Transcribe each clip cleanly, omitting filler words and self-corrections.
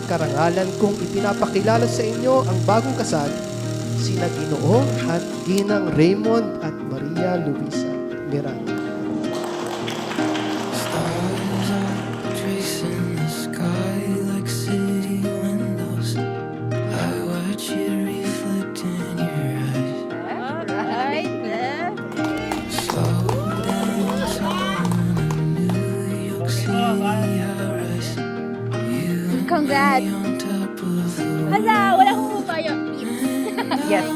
karangalan kong ipinapakilala sa inyo ang bagong kasal, sina Ginoo at Ginang Raymond at Maria Luisa Miranda. Stars are tracing the sky like city windows. I watch it reflect in your eyes. Slow dance on a New York City rise. You and Congrats! me on top of the world. Hala, wala akong kumayo. Yes.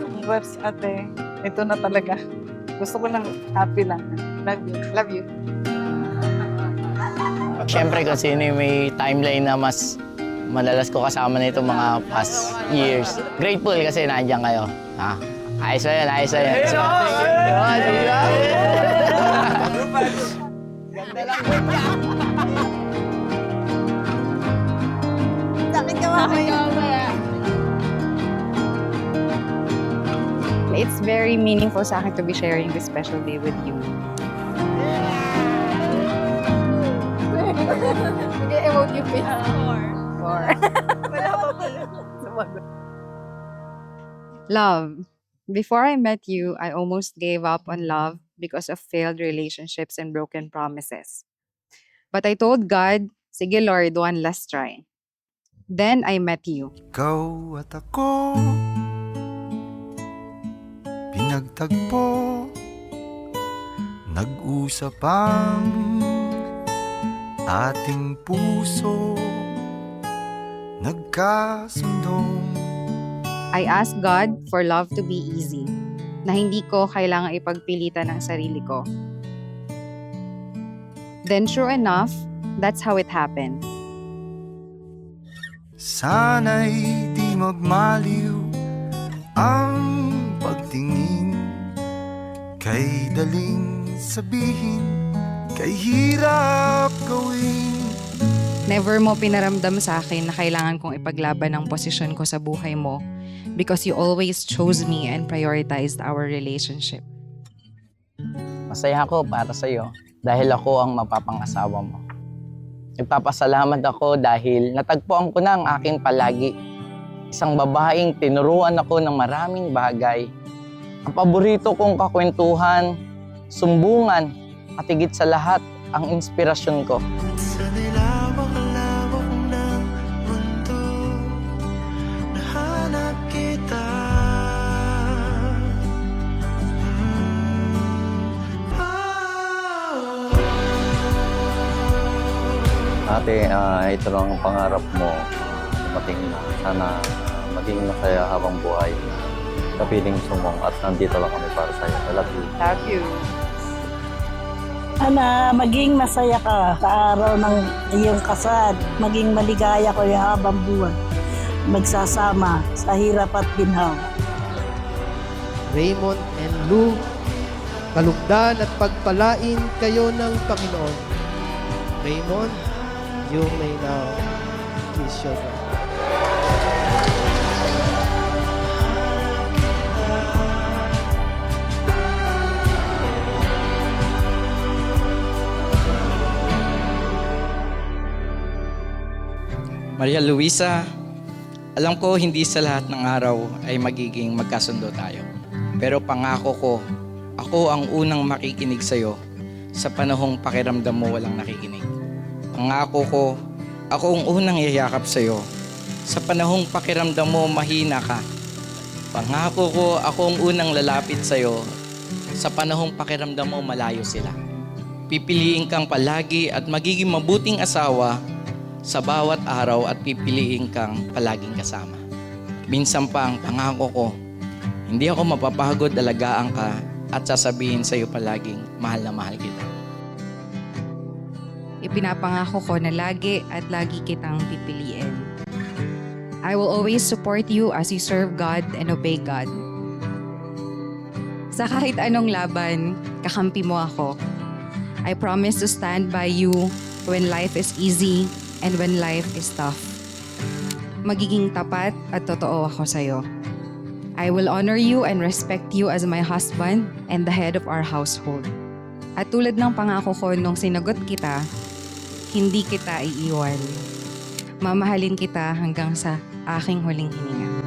Congrats, ate. Ito na talaga. Gusto ko lang happy lang. Love you. Love you. Siyempre kung sino yung may timeline na mas madalas ko kasama na itong mga past years. Grateful kasi nandiyan kayo. Ha? Ayos na yan, ayos na yan. Sakit ka mamaya. It's very meaningful sa akin to be sharing this special day with you. Nag-emote yung face. Love. Before I met you, I almost gave up on love because of failed relationships and broken promises. But I told God, sige Lord, one last try. Then I met you. Ikaw at ako pinagtagpo, nag-usap ang ating puso, nagkasundong. I asked God for love to be easy, na hindi ko kailangang ipagpilitan ang sarili ko. Then sure enough, that's how it happened. Sana'y di magmaliw ang pagtingin, kay daling sabihin, kay hirap gawin. Never mo pinaramdam sa akin na kailangan kong ipaglaban ang posisyon ko sa buhay mo because you always chose me and prioritized our relationship. Masaya ako para sa'yo dahil ako ang mapapangasawa mo. Nagpapasalamat ako dahil natagpuan ko na ang aking palagi. Isang babaeng tinuruan ako ng maraming bagay. Ang paborito kong kakwentuhan, sumbungan, at higit sa lahat, ang inspirasyon ko. Sa nilawak-lawak ng mundo, nahanap kita. Ate, ito lang ang pangarap mo. Dumating na. Sana maging masaya habang buhay. Kapiling sumong at nandito lang kami para sa'yo. I love you. Love you. Sana maging masaya ka sa araw ng iyong kasal. Maging maligaya ko yung habang buwan. Magsasama sa hirap at ginhawa. Raymond and Lou, kalugdan at pagpalain kayo ng Panginoon. Raymond, you may now kiss your bride. Maria Luisa, alam ko hindi sa lahat ng araw ay magiging magkasundo tayo. Pero pangako ko, ako ang unang makikinig sa'yo sa panahong pakiramdam mo walang nakikinig. Pangako ko, ako ang unang yayakap sa'yo sa panahong pakiramdam mo mahina ka. Pangako ko, ako ang unang lalapit sa'yo sa panahong pakiramdam mo malayo sila. Pipiliin kang palagi at magiging mabuting asawa sa bawat araw at pipiliin kang palaging kasama. Minsan pa ang pangako ko, hindi ako mapapagod alagaan ka at sasabihin sa iyo palaging mahal na mahal kita. Ipinapangako ko na lagi at lagi kitang pipiliin. I will always support you as you serve God and obey God. Sa kahit anong laban, kakampi mo ako. I promise to stand by you when life is easy and when life is tough. Magiging tapat at totoo ako sa'yo. I will honor you and respect you as my husband and the head of our household. At tulad ng pangako ko nung sinagot kita, hindi kita iiwan. Mamahalin kita hanggang sa aking huling hininga.